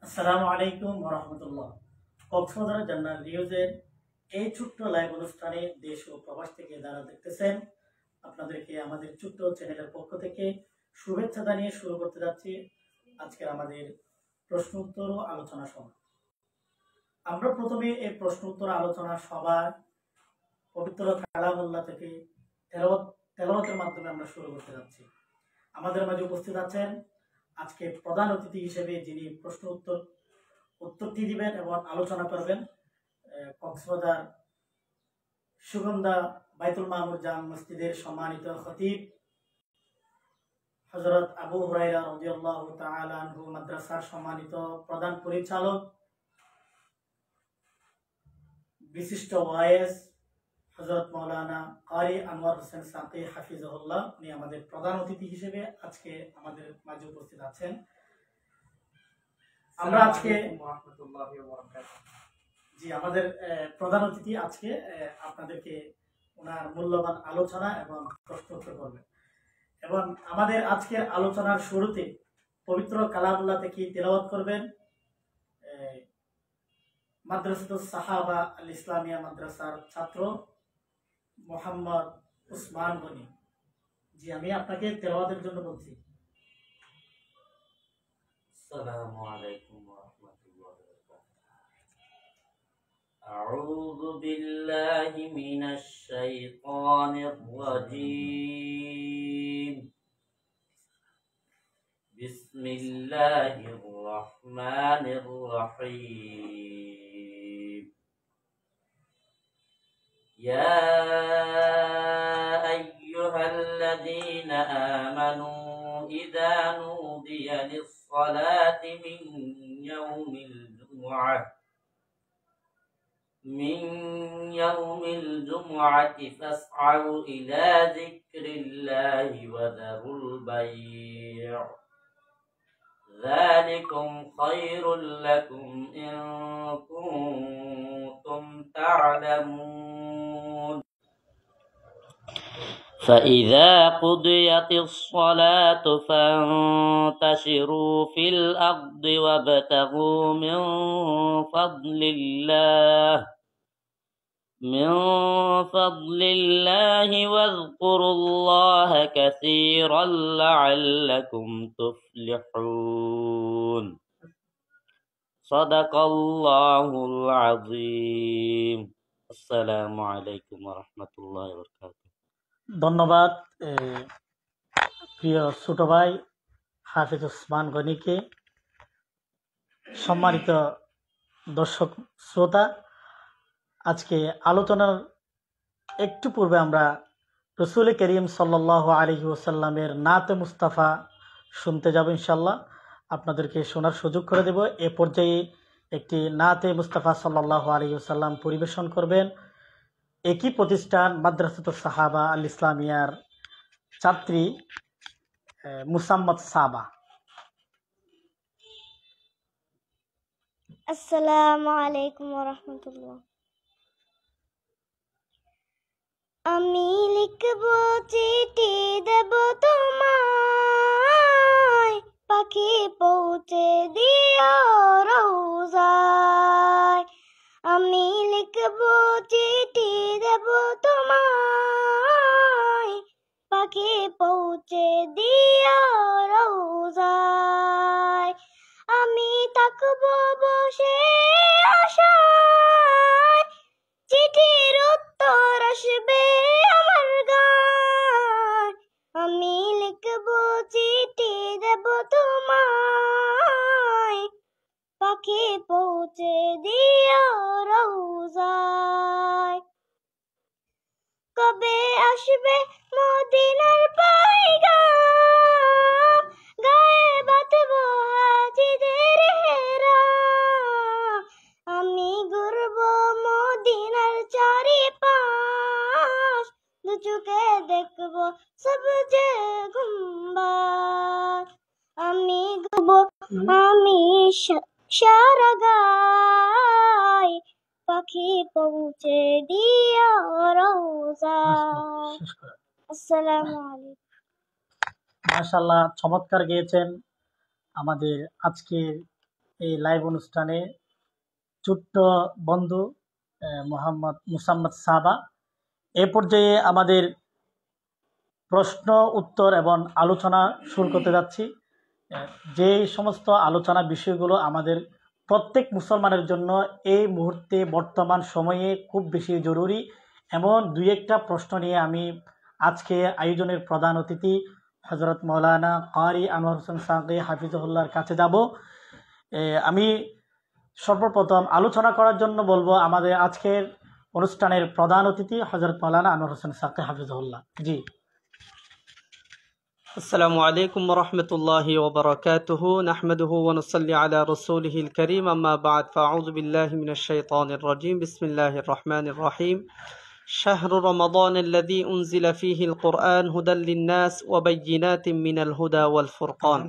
আসসালামু আলাইকুম ওয়া রাহমাতুল্লাহ। কক্সবাজার জান্নাত নিউজের এই ছোট্ট লাইভ অনুষ্ঠানে দেশ ও প্রবাস থেকে যারা দেখতেছেন, আপনাদেরকে আমাদের ছোট্ট চ্যানেলের পক্ষ থেকে শুভেচ্ছা জানিয়ে শুরু করতে যাচ্ছি আজকের আমাদের প্রশ্ন উত্তর ও আলোচনা সভা। আমরা প্রথমে এই প্রশ্ন উত্তর আলোচনা সভা পবিত্র কালামুল্লাহ থেকে তেলাওয়াতের মাধ্যমে আমরা শুরু করতে যাচ্ছি। আমাদের মাঝে উপস্থিত আছেন আজকে প্রধান অতিথি হিসেবে যিনি প্রশ্ন উত্তরটি দিবেন এবং আলোচনা করবেন, কক্সবাজার সুগন্ধা বাইতুল মামুর জাম মসজিদের সম্মানিত খতিব হযরত আবু হুরায়রা রাদিয়াল্লাহু তাআলা আনহু মাদ্রাসার সম্মানিত প্রধান পরিচালক বিশিষ্ট ওয়াইজ হযরত মাওলানা কারি আনোয়ার হোসেন সাকি হাফিজাহুল্লাহ, উনি আমাদের প্রধান অতিথি হিসেবে আজকে আমাদের মাঝে উপস্থিত আছেন। আমরা আজকে আমাদের প্রধান অতিথি আজকে আপনাদেরকে ওনার মূল্যবান আলোচনা এবং প্রশ্ন উত্তর করবেন। এবং আমাদের আজকের আলোচনার শুরুতে পবিত্র কালামুল্লাহ থেকে তেলাওয়াত করবেন মাদ্রাসাতুস সাহাবা আল ইসলামিয়া মাদ্রাসার ছাত্র মোহাম্মদ উসমান গনি। জি, আমি আপনাকে তেলাওয়াতের জন্য বলছি। আসসালামু আলাইকুম ওয়া রাহমাতুল্লাহি ওয়া বারাকাতুহু। আউযু বিল্লাহি মিনাশ শাইতানির রাজীম। বিসমিল্লাহির রাহমানির রাহিম। ইয়া আইয়ুহাল্লাযীনা আমানু ইযা নুদিয়া للصلاة من يوم الجمعة فاسعوا إلى ذكر الله وذروا البيع ذلكم خير لكم إن كنتم تعلمون. فإذا قضيت الصلاة فانتشروا في الأرض وابتغوا من فضل الله واذكروا الله كثيرا لعلكم تفلحون. صدق الله العظيم. السلام عليكم ورحمة الله وبركاته. ধন্যবাদ প্রিয় ছোট ভাই হাফিজ উসমান গনিকে। সম্মানিত দর্শক শ্রোতা, আজকে আলোচনার একটু পূর্বে আমরা রসুল করিম সাল্লাল্লাহু আলাইহি ওয়াসাল্লামের নাতে মুস্তাফা শুনতে যাব। ইনশাল্লাহ আপনাদেরকে শোনার সুযোগ করে দেব। এ পর্যায়ে একটি নাতে মুস্তাফা সাল্লাল্লাহু আলাইহি ওয়াসাল্লাম পরিবেশন করবেন একই প্রতিষ্ঠান মাদ্রাসাতুস সাহাবা আল ইসলামিয়ার ছাত্রী মুসাম্মদ সাবা। আসসালামু আলাইকুম ওয়া রাহমাতুল্লাহ। আমি লিখব চিঠি দেব তোমায়, পাখি পৌঁছে দিও রওজায়। আমি লিখব চিঠি দেব তোমায়, পাখি পৌঁছে দিও রওজায়। আমি থাকবো বসে আশায়, চিঠির উত্তর আসবে আমার গায়। আমি লিখবো চিঠি দেব তোমায়, পাখি পৌঁছে দিও রওজায়। কবে আসবে মদিনার পয়গাম, গায়ে বাঁধবো হাজিদের হেরাম। আমি ঘুরবো মদিনার চারিপাশ, দু চোখে দেখবো সবুজে গুম্বাদ। আমি ঘুরবো আমি সারা গায়, পাখি পৌঁছে দিও রওজায়। আসসালামু আলাইকুম। মাশাআল্লাহ, চমৎকার গেয়েছেন। আমাদের আজকের এই লাইভ অনুষ্ঠানে ছোট্ট বন্ধু মুসাম্মদ সাবা। এ পর্যায়ে আমাদের প্রশ্ন উত্তর এবং আলোচনা শুরু করতে যাচ্ছি। যে সমস্ত আলোচনা বিষয়গুলো আমাদের প্রত্যেক মুসলমানের জন্য এই মুহূর্তে বর্তমান সময়ে খুব বেশি জরুরি, এমন দুই একটা প্রশ্ন নিয়ে আমি আজকে আয়োজনের প্রধান অতিথি হযরত মাওলানা কারি আনোয়ার হোসেন সাকি হাফিজুল্লাহর কাছে যাব। আমি সর্বপ্রথম আলোচনা করার জন্য বলবো আমাদের আজকের অনুষ্ঠানের প্রধান অতিথি হযরত মাওলানা আনোয়ার হোসেন সাকি হাফিজুল্লাহ। জি। السلام عليكم ورحمة الله وبركاته. نحمده ونصلي على رسوله الكريم. أما بعد فأعوذ بالله من الشيطان الرجيم. بسم الله الرحمن الرحيم. شهر رمضان الذي أنزل فيه القرآن هدى للناس وبينات من الهدى والفرقان.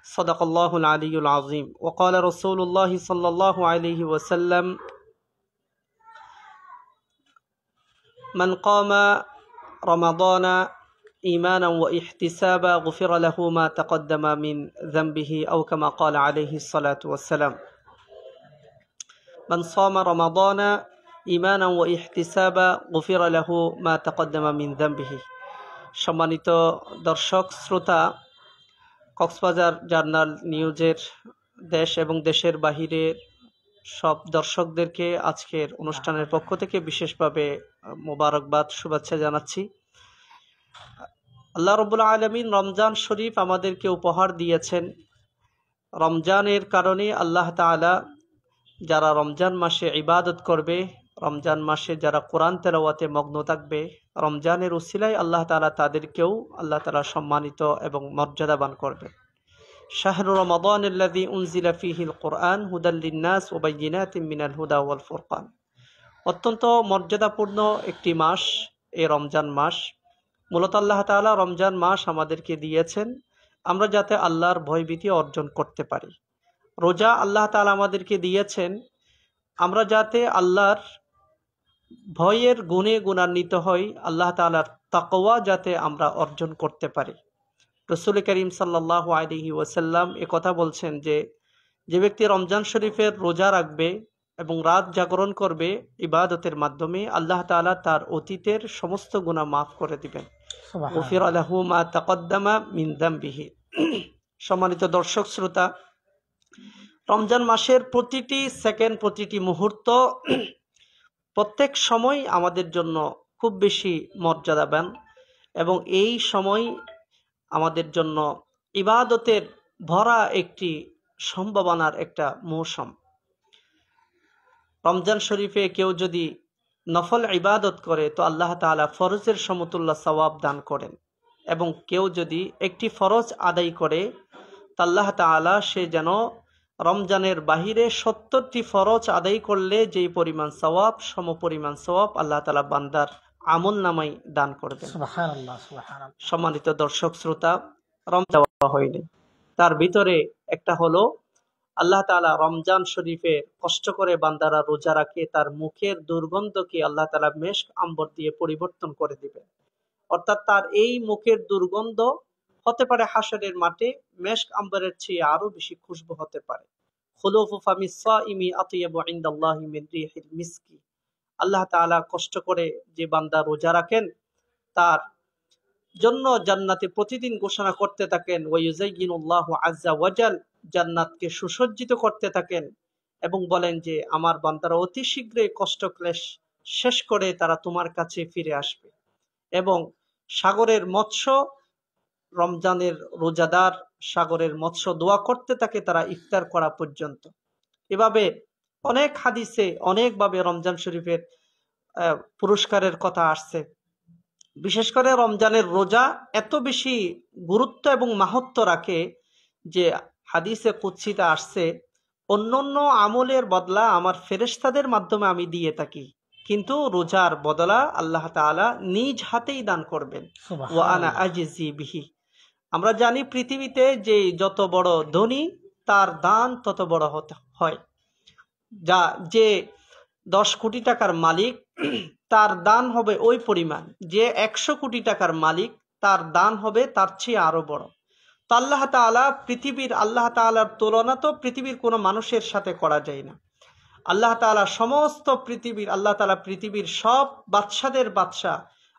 صدق الله العلي العظيم. وقال رسول الله صلى الله عليه وسلم: من قام رمضان إيمانا واحتسابا غفر له ما تقدم من ذنبه أو كما قال عليه الصلاة والسلام. من صام رمضان إيمانا واحتسابا غفر له ما تقدم من ذنبه. সম্মানিত দর্শক শ্রোতা, কক্সবাজার জার্নাল নিউজের দেশ এবং দেশের বাহিরের সব দর্শকদেরকে আজকের অনুষ্ঠানের পক্ষ থেকে বিশেষভাবে মোবারকবাদ, শুভেচ্ছা জানাচ্ছি। আল্লাহ রাব্বুল আলামিন রমজান শরীফ আমাদেরকে উপহার দিয়েছেন। রমজানের কারণে আল্লাহ তাআলা যারা রমজান মাসে ইবাদত করবে, রমজান মাসে যারা কোরআন তেলাওয়াতে মগ্ন থাকবে, রমজানের উসিলায় আল্লাহ তাআলা তাদেরকেও আল্লাহ তাআলা সম্মানিত এবং মর্যাদাবান করবে। শাহরু রমাদানাল্লাযী উনজিলা ফীহিল কুরআন হুদাল লিন-নাস ওয়া বাইয়িনাতিন মিনাল হুদা ওয়াল ফুরকান। অত্যন্ত মর্যাদাপূর্ণ একটি মাস এই রমজান মাস। মূলত আল্লাহ তাআলা রমজান মাস আমাদেরকে দিয়েছেন আমরা যাতে আল্লাহর ভয়ভীতি অর্জন করতে পারি। রোজা আল্লাহ তাআলা আমাদেরকে দিয়েছেন আমরা যাতে আল্লাহর ভয়ের গুণে গুণান্বিত হই, আল্লাহ তাআলার তাকওয়া যাতে আমরা অর্জন করতে পারি। রাসূল করিম সাল্লাল্লাহু আলাইহি ওয়াসাল্লাম কথা বলছেন যে ব্যক্তি রমজান শরীফের রোজা রাখবে এবং রাত জাগরণ করবে ইবাদতের মাধ্যমে, আল্লাহ তাআলা তার অতীতের সমস্ত গুনাহ মাফ করে দিবেন। গফির লাহু মা তাকদ্দামা মিন যামবিহি। সম্মানিত দর্শক শ্রোতা, রমজান মাসের প্রতিটি সেকেন্ড, প্রতিটি মুহূর্ত, প্রত্যেক সময় আমাদের জন্য খুব বেশি মর্যাদাবান এবং এই সময় আমাদের জন্য ইবাদতের ভরা একটি সম্ভাবনার একটা মৌসুম। রমজান শরীফে কেউ যদি নফল ইবাদত করে তো আল্লাহ তাআলা ফরজের সমতুল্য সওয়াব দান করেন, এবং কেউ যদি একটি ফরজ আদায় করে তো আল্লাহ তাআলা সে যেন রমজানের বাহিরে 70টি ফরজ আদায় করলে যেই পরিমাণ সওয়াব, সমপরিমাণ সওয়াব আল্লাহ তাআলা বান্দার আমল নামাই দান করবেন। সুবহানাল্লাহ, সুবহানাল্লাহ। সম্মানিত দর্শক শ্রোতা, রমজান হয়নি, তার ভিতরে একটা হলো আল্লাহ তাআলা রমজান শরীফে কষ্ট করে বান্দারা রোজা রাখে, তার মুখের দুর্গন্ধকে আল্লাহ তাআলা মেশক আম্বর দিয়ে পরিবর্তন করে দিবেন। অর্থাৎ তার এই মুখের দুর্গন্ধ হতে পারে হাসরের মাঠে মেশক আম্বরের চেয়ে আরো বেশি খুশবু হতে পারে। খুলুফু ফামিস সাইমি আতয়াবু ইনদাল্লাহি মিন রিহিল মিসকি। আল্লাহ তাআলা কষ্ট করে যে বান্দা রোজা রাখেন তার জন্য জান্নাতে প্রতিদিন ঘোষণা করতে থাকেন, ওয়ায়ুযায়্যিনুল্লাহু আযজা ওয়াজাল, জান্নাতকে সুসজ্জিত করতে থাকেন এবং বলেন যে আমার বান্দারা অতি শীঘ্রই কষ্ট ক্লেশ শেষ করে তারা তোমার কাছে ফিরে আসবে। এবং সাগরের মৎস্য, রমজানের রোজাদার সাগরের মৎস্য দোয়া করতে থাকে তারা ইফতার করা পর্যন্ত। এভাবে অনেক হাদিসে অনেকভাবে রমজান শরীফের পুরস্কারের কথা আসছে। বিশেষ করে রমজানের রোজা এত বেশি গুরুত্ব এবং মাহাত্ম্য রাখে যে হাদিসে কুদসিতে আসছে, অন্যান্য আমলের বদলা আমার ফেরেশতাদের মাধ্যমে আমি দিয়ে থাকি, কিন্তু রোজার বদলা আল্লাহ তাআলা নিজ হাতেই দান করবেন। ওয়া আনা আজজি বিহি। আমরা জানি পৃথিবীতে যে যত বড় ধনী তার দান তত বড় হতে হয়। যে 10 কোটি টাকার মালিক তার দান হবে ওই পরিমাণ, যে 100 কোটি টাকার মালিক তার দান হবে তার চেয়ে আরো বড়। তো আল্লাহ তাআলার তুলনা তো পৃথিবীর কোনো মানুষের সাথে করা যায় না। আল্লাহ তাআলা পৃথিবীর সব বাদশাদের বাদশা,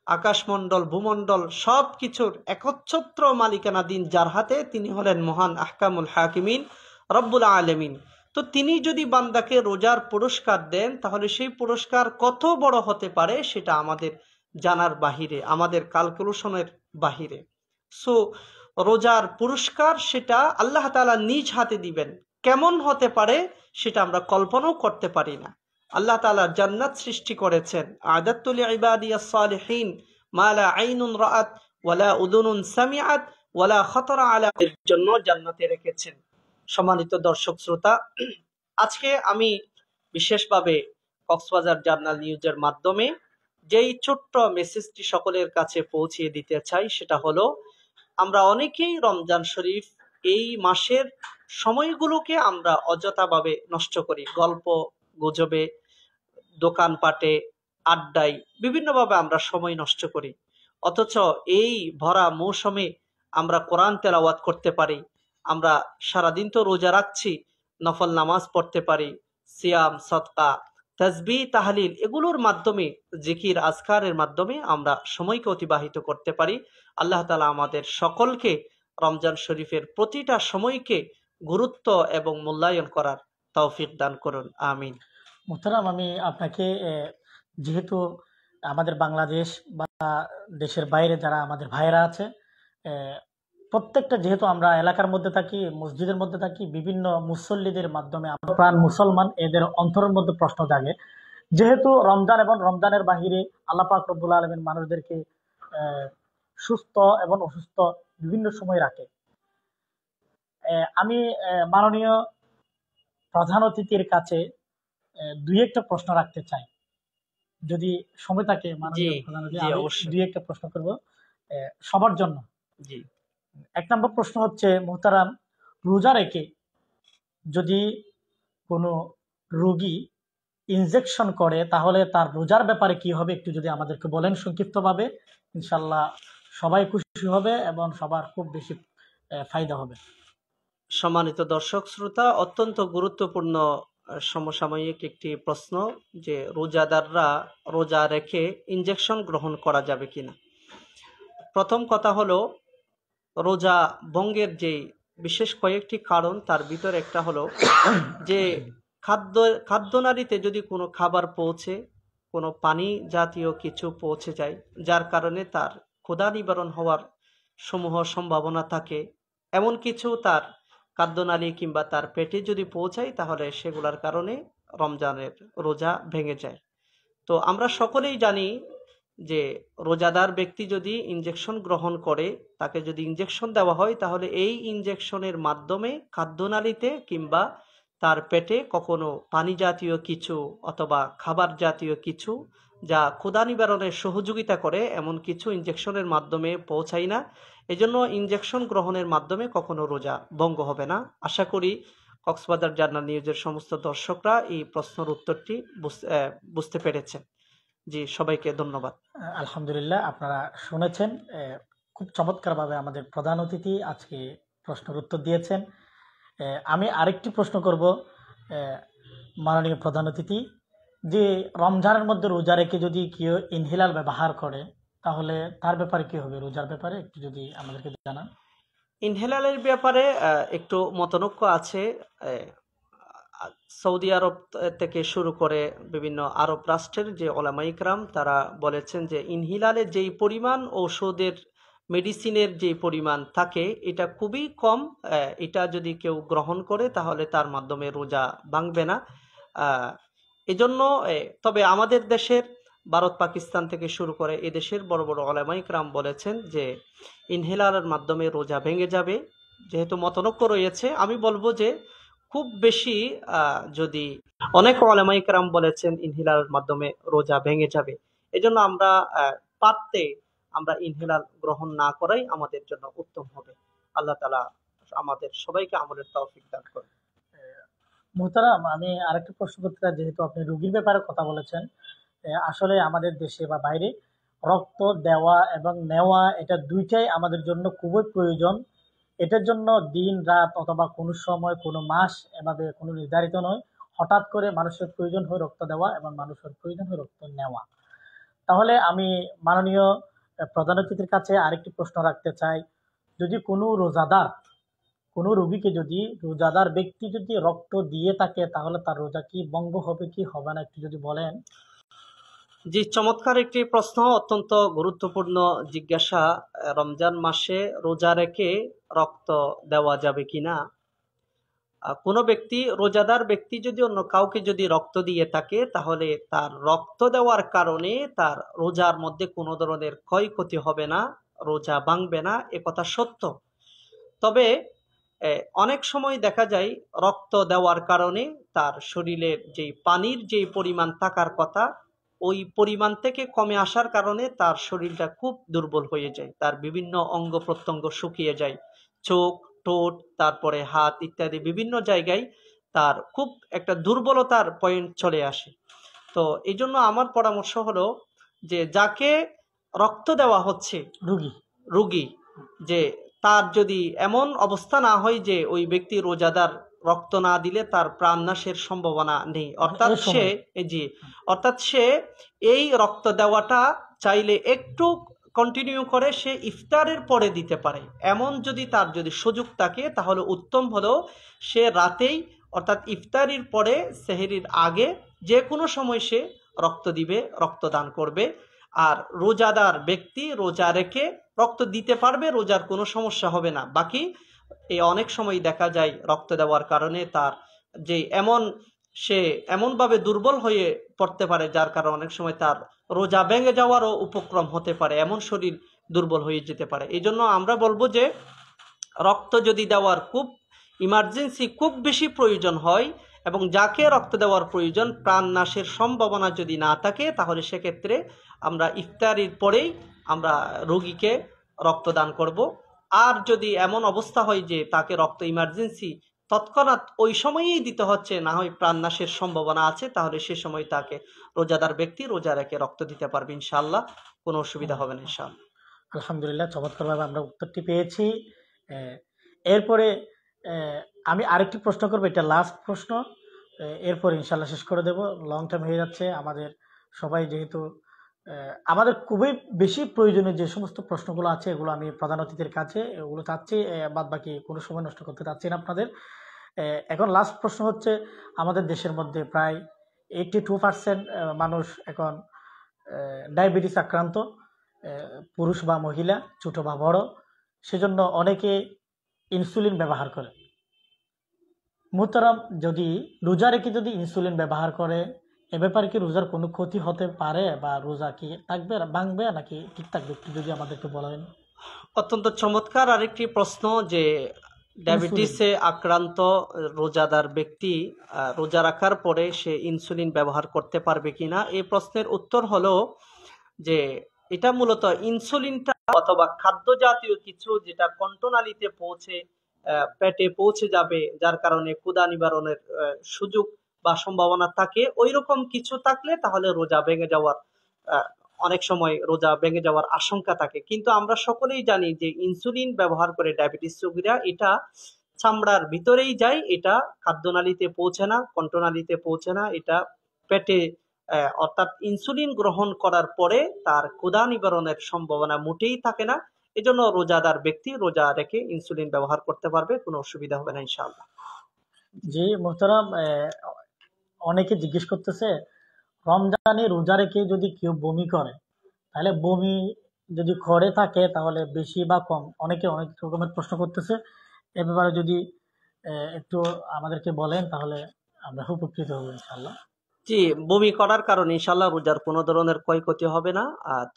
আকাশমণ্ডল ভূমণ্ডল সব কিছুর একচ্ছত্র মালিকানাধীন যার হাতে, তিনি হলেন মহান আহকামুল হাকিমিন রব্বুল আলামিন। তো তিনি যদি বান্দাকে রোজার পুরস্কার দেন, তাহলে সেই পুরস্কার কত বড় হতে পারে সেটা আমাদের জানার বাহিরে, আমাদের ক্যালকুলেশনের বাহিরে। সো রোজার পুরস্কার সেটা আল্লাহ তাআলা নিজ হাতে দিবেন, কেমন হতে পারে সেটা আমরা কল্পনাও করতে পারি না। আল্লাহ তাআলা জান্নাত সৃষ্টি করেছেন, আ'দাতু লিইবাদিয়াস সালিহিন মা লা আইনুন রাআত ওয়ালা উযুনুন সামিআত ওয়ালা খাতারা আলা এর জন্য জান্নাতে রেখেছেন। সম্মানিত দর্শক শ্রোতা, আজকে আমি বিশেষভাবে কক্সবাজার জার্নাল নিউজের মাধ্যমে যেই ছোট্ট মেসেজটি সকলের কাছে পৌঁছিয়ে দিতে চাই, সেটা হলো আমরা অনেকেই রমজান শরীফ এই মাসের সময়গুলোকে আমরা অযথাভাবে নষ্ট করি, গল্প গুজবে, দোকানপাটে, আড্ডায় বিভিন্নভাবে আমরা সময় নষ্ট করি। অথচ এই ভরা মৌসুমে আমরা কোরআন তেলাওয়াত করতে পারি, আমরা সারাদিন তো রোজা রাখছি, নফল নামাজ পড়তে পারি, সিয়াম সদকা তাসবিহ তাহলিল এগুলোর মাধ্যমে, জিকির আজকারের মাধ্যমে আমরা সময়কে অতিবাহিত করতে পারি। আল্লাহ তাআলা আমাদের সকলকে রমজান শরীফের প্রতিটা সময়কে গুরুত্ব এবং মূল্যায়ন করার তৌফিক দান করুন, আমিন। মোহতারাম, আমি আপনাকে যেহেতু আমাদের বাংলাদেশ বা দেশের বাইরে যারা আমাদের ভাইরা আছে, প্রত্যেকটা যেহেতু আমরা এলাকার মধ্যে থাকি, মসজিদের মধ্যে থাকি, বিভিন্ন মুসল্লিদের মাধ্যমে আমরা প্রাণ মুসলমান, এদের অন্তরের মধ্যে প্রশ্ন জাগে, যেহেতু রমজান এবং রমজানের বাহিরে আল্লাহ পাক রব্বুল আলামিন মানুষদেরকে সুস্থ এবং অসুস্থ বিভিন্ন সময় রাখে। আমি মাননীয় প্রধান অতিথির কাছে দুই একটা প্রশ্ন রাখতে চাই, যদি সময় থাকে। মাননীয় প্রধান অতিথি, আমি দুই একটা প্রশ্ন করব সবার জন্য। জি। এক নম্বর প্রশ্ন হচ্ছে, মোহতারাম, রোজা রেখে যদি কোনো রোগী ইনজেকশন করে তাহলে তার রোজার ব্যাপারে কি হবে, একটু যদি আমাদেরকে বলেন সংক্ষিপ্তভাবে, ইনশাল্লাহ সবাই খুশি হবে এবং সবার খুব বেশি ফায়দা হবে। সম্মানিত দর্শক শ্রোতা, অত্যন্ত গুরুত্বপূর্ণ সমসাময়িক একটি প্রশ্ন, যে রোজাদাররা রোজা রেখে ইনজেকশন গ্রহণ করা যাবে কিনা। প্রথম কথা হলো, রোজা ভঙ্গের যে বিশেষ কয়েকটি কারণ, তার ভিতরে একটা হলো যে খাদ্যনালীতে যদি কোনো খাবার পৌঁছে, কোনো পানি জাতীয় কিছু পৌঁছে যায়, যার কারণে তার ক্ষুধা নিবারণ হওয়ার সমূহ সম্ভাবনা থাকে, এমন কিছু তার খাদ্যনালী কিংবা তার পেটে যদি পৌঁছায়, তাহলে সেগুলোর কারণে রমজানের রোজা ভেঙে যায়। তো আমরা সকলেই জানি যে রোজাদার ব্যক্তি যদি ইনজেকশন গ্রহণ করে, তাকে যদি ইনজেকশন দেওয়া হয়, তাহলে এই ইনজেকশনের মাধ্যমে খাদ্যনালীতে কিংবা তার পেটে কখনো পানি জাতীয় কিছু অথবা খাবার জাতীয় কিছু যা ক্ষুধা নিবারণের সহযোগিতা করে, এমন কিছু ইনজেকশনের মাধ্যমে পৌঁছায় না। এজন্য ইনজেকশন গ্রহণের মাধ্যমে কখনো রোজা ভঙ্গ হবে না। আশা করি কক্সবাজার জার্নাল নিউজের সমস্ত দর্শকরা এই প্রশ্নের উত্তরটি বুঝতে পেরেছেন। জি, সবাইকে ধন্যবাদ। আলহামদুলিল্লাহ, আপনারা শুনেছেন, খুব চমৎকারভাবে আমাদের প্রধান অতিথি আজকে প্রশ্নের উত্তর দিয়েছেন। আমি আরেকটি প্রশ্ন করব মাননীয় প্রধান অতিথি, যে রমজানের মধ্যে রোজা রেখে যদি কেউ ইনহেলার ব্যবহার করে, তাহলে তার ব্যাপারে কি হবে? রোজার ব্যাপারে একটু যদি আমাদেরকে জানান। ইনহেলারের ব্যাপারে একটু মতনৈক্য আছে। সৌদি আরব থেকে শুরু করে বিভিন্ন আরব রাষ্ট্রের যে ওলামা ইকরাম, তারা বলেছেন যে ইনহেলারের যেই পরিমাণ ঔষধের মেডিসিনের যে পরিমাণ থাকে, এটা খুবই কম। এটা যদি কেউ গ্রহণ করে তাহলে তার মাধ্যমে রোজা ভাঙবে না। এজন্য তবে আমাদের দেশের ভারত পাকিস্তান থেকে শুরু করে এদেশের বড় বড় ওলামা ইকরাম বলেছেন যে ইনহেলারের মাধ্যমে রোজা ভেঙে যাবে। যেহেতু মতনৈক্য রয়েছে, আমি বলবো যে খুব বেশি যদি অনেক ওলামা ইকরাম বলেছেন ইনহেলারের মাধ্যমে রোজা ভেঙে যাবে, এজন্য আমরা পারতে আমরা ইনহেলার গ্রহণ না করাই আমাদের জন্য উত্তম হবে। আল্লাহ তাআলা আমাদের সবাইকে আমলের তৌফিক দান করুন। মুহতারাম, আমি আরেকটা প্রশ্ন করতে চাই, যেহেতু আপনি রোগীর ব্যাপারে কথা বলেছেন, আসলে আমাদের দেশে বা বাইরে রক্ত দেওয়া এবং নেওয়া, এটা দুইটাই আমাদের জন্য খুবই প্রয়োজন। এটার জন্য দিন রাত অথবা কোনো সময় কোনো মাস এভাবে কোনো নির্ধারিত নয়, হঠাৎ করে মানুষের প্রয়োজন হয় রক্ত দেওয়া এবং মানুষের প্রয়োজন হয় রক্ত নেওয়া। তাহলে আমি মাননীয় প্রধান অতিথির কাছে আরেকটি প্রশ্ন রাখতে চাই, যদি কোনো রোগীকে যদি রোজাদার ব্যক্তি যদি রক্ত দিয়ে থাকে তাহলে তার রোজা কি ভঙ্গ হবে কি হবে না, একটু যদি বলেন। জি, চমৎকার একটি প্রশ্ন, অত্যন্ত গুরুত্বপূর্ণ জিজ্ঞাসা। রমজান মাসে রোজা রেখে রক্ত দেওয়া যাবে কিনা। কোনো ব্যক্তি, রোজাদার ব্যক্তি যদি অন্য কাউকে যদি রক্ত দিয়ে থাকে তাহলে তার রক্ত দেওয়ার কারণে তার রোজার মধ্যে কোনো ধরনের ক্ষয়ক্ষতি হবে না, রোজা ভাঙবে না, এ কথা সত্য। তবে অনেক সময় দেখা যায় রক্ত দেওয়ার কারণে তার শরীরের যে পানির যে পরিমাণ থাকার কথা ওই পরিমাণ থেকে কমে আসার কারণে তার শরীরটা খুব দুর্বল হয়ে যায়, তার বিভিন্ন অঙ্গ প্রত্যঙ্গ শুকিয়ে যায়, চোখ, ঠোঁট, তারপরে হাত ইত্যাদি বিভিন্ন জায়গায় তার খুব একটা দুর্বলতার পয়েন্ট চলে আসে। তো এই জন্য আমার পরামর্শ হলো যে যাকে রক্ত দেওয়া হচ্ছে রোগী, যে তার যদি এমন অবস্থা না হয় যে ওই ব্যক্তি রোজাদার, রক্ত না দিলে তার প্রাণ নাশের সম্ভাবনা নেই, অর্থাৎ সে এই রক্ত দেওয়াটা চাইলে একটু কন্টিনিউ করে সে ইফতারের পরে দিতে পারে, এমন যদি তার যদি সুযোগ থাকে তাহলে উত্তম হলো সে রাতেই অর্থাৎ ইফতারির পরে সেহরির আগে যে কোনো সময় সে রক্ত দিবে, রক্তদান করবে। আর রোজাদার ব্যক্তি রোজা রেখে রক্ত দিতে পারবে, রোজার কোনো সমস্যা হবে না। বাকি এই অনেক সময় দেখা যায় রক্ত দেওয়ার কারণে তার যে সে এমনভাবে দুর্বল হয়ে পড়তে পারে যার কারণে অনেক সময় তার রোজা ভেঙে যাওয়ারও উপক্রম হতে পারে, এমন শরীর দুর্বল হয়ে যেতে পারে। এই জন্য আমরা বলবো যে রক্ত যদি দেওয়ার খুব ইমার্জেন্সি, খুব বেশি প্রয়োজন হয় এবং যাকে রক্ত দেওয়ার প্রয়োজন প্রাণ নাশের সম্ভাবনা যদি না থাকে তাহলে সেক্ষেত্রে আমরা ইফতারির পরেই আমরা রোগীকে রক্তদান করব। আর যদি এমন অবস্থা হয় যে তাকে রক্ত ইমার্জেন্সি তৎক্ষণাৎ ওই সময়েই দিতে হচ্ছে, না হয় প্রাণ নাশের সম্ভাবনা আছে, তাহলে সে সময় তাকে রোজাদার ব্যক্তি রোজা রেখে রক্ত দিতে পারবে, ইনশাআল্লাহ কোনো অসুবিধা হবে না ইনশাআল্লাহ। আলহামদুলিল্লাহ, চমৎকারভাবে আমরা উত্তরটি পেয়েছি। এরপরে আমি আরেকটি প্রশ্ন করবো, এটা লাস্ট প্রশ্ন, এরপরে ইনশাআল্লাহ শেষ করে দেব, লং টাইম হয়ে যাচ্ছে আমাদের। সবাই যেহেতু আমাদের খুবই বেশি প্রয়োজনীয় যে সমস্ত প্রশ্নগুলো আছে এগুলো আমি প্রধান অতিথির কাছে এগুলো চাচ্ছি, বাদ বাকি কোনো সময় নষ্ট করতে চাচ্ছি না আপনাদের। এখন লাস্ট প্রশ্ন হচ্ছে, আমাদের দেশের মধ্যে প্রায় 82% মানুষ এখন ডায়াবেটিস আক্রান্ত, পুরুষ বা মহিলা, ছোট বা বড়, সেজন্য অনেকে ইনসুলিন ব্যবহার করে। মুহতারাম, যদি রোজা রেখে যদি ইনসুলিন ব্যবহার করে এ ব্যাপারে কি রোজার কোনো ক্ষতি হতে পারে, বা রোজা কি থাকবে, ভাঙবে নাকি ঠিক থাকবে, একটু যদি আমাদেরকে বলেন। অত্যন্ত চমৎকার আরেকটি প্রশ্ন, যে ডায়াবেটিসে আক্রান্ত রোজাদার ব্যক্তি রোজা রাখার পরে সে ইনসুলিন ব্যবহার করতে পারবে কিনা। এই প্রশ্নের উত্তর হলো যে এটা মূলত ইনসুলিনটা অথবা খাদ্য জাতীয় কিছু যেটা কণ্ঠনালীতে পৌঁছে পেটে পৌঁছে যাবে, যার কারণে ক্ষুধা নিবারণের সুযোগ বা সম্ভাবনা থাকে, ওই রকম কিছু থাকলে তাহলে রোজা ভেঙে যাওয়ার অনেক সময় রোজা ভেঙে যাওয়ার আশঙ্কা থাকে। কিন্তু আমরা সকলেই জানি যে ইনসুলিন ব্যবহার করে ডায়াবেটিস রোগীরা এটা চামড়ার ভিতরেই যায়, এটা খাদ্যনালীতে পৌঁছে না, কণ্ঠনালীতে পৌঁছে না, এটা পেটে অর্থাৎ ইনসুলিন গ্রহণ করার পরে তার ক্ষুধা নিবারণের সম্ভাবনা মোটেই থাকে না। এজন্য রোজাদার ব্যক্তি রোজা রেখে ইনসুলিন ব্যবহার করতে পারবে, কোনো অসুবিধা হবে না ইনশাআল্লাহ। জি মোহতারাম, অনেকে জিজ্ঞেস করতেছে রমজানে রোজা রেখে যদি কেউ বমি করে তাহলে বমি যদি করে থাকে তাহলে বেশি বা কম, অনেকে অনেক রকমের প্রশ্ন করতেছে। এ ব্যাপারে যদি একটু আমাদেরকে বলেন তাহলে আমরা উপকৃত হব ইনশাআল্লাহ। জি, বমি করার কারণে ইনশাআল্লাহ রোজার কোনো ধরনের ক্ষয়ক্ষতি হবে না।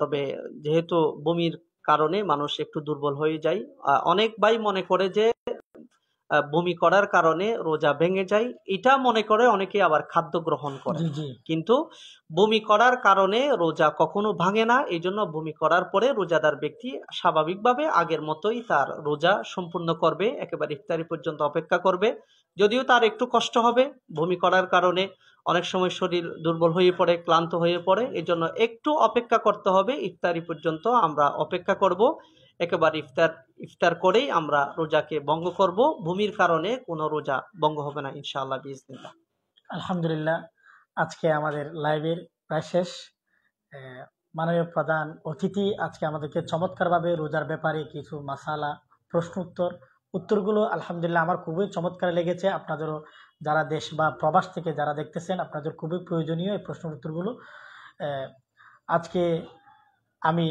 তবে যেহেতু বমির কারণে মানুষ একটু দুর্বল হয়ে যায়, অনেক ভাই মনে করে যে বমি করার কারণে রোজা ভেঙে যায়, এটা মনে করে অনেকে আবার খাদ্য গ্রহণ করে, কিন্তু বমি করার কারণে রোজা কখনো ভাঙে না। এই জন্য বমি করার পরে রোজাদার ব্যক্তি স্বাভাবিকভাবে আগের মতোই তার রোজা সম্পূর্ণ করবে, একেবারে ইফতারি পর্যন্ত অপেক্ষা করবে। যদিও তার একটু কষ্ট হবে, বমি করার কারণে অনেক সময় শরীর দুর্বল হয়ে পড়ে, ক্লান্ত হয়ে পড়ে, এই জন্য একটু অপেক্ষা করতে হবে। ইফতারি পর্যন্ত আমরা অপেক্ষা করব, একেবারে ইফতার করেই আমরা রোজাকে ভঙ্গ করব। ভূমির কারণে কোনো রোজা ভঙ্গ হবে না ইনশাআল্লাহ বিইজনিল্লাহ। আলহামদুলিল্লাহ, আজকে আমাদের লাইভের প্রায় শেষ। মাননীয় প্রধান অতিথি আজকে আমাদেরকে চমৎকারভাবে রোজার ব্যাপারে কিছু মাসালা, প্রশ্ন উত্তরগুলো আলহামদুলিল্লাহ আমার খুবই চমৎকার লেগেছে। আপনাদেরও যারা দেশ বা প্রবাস থেকে যারা দেখতেছেন, আপনাদের খুবই প্রয়োজনীয় এই প্রশ্ন উত্তরগুলো। আজকে আমি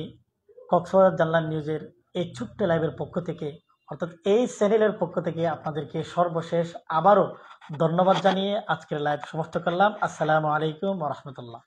কক্সবাজার জানলা নিউজের এই ছোট্ট লাইভের পক্ষ থেকে, অর্থাৎ এই চ্যানেলের পক্ষ থেকে আপনাদেরকে সর্বশেষ আবারও ধন্যবাদ জানিয়ে আজকের লাইভ সমাপ্ত করলাম। আসসালামু আলাইকুম ওয়া রাহমাতুল্লাহ।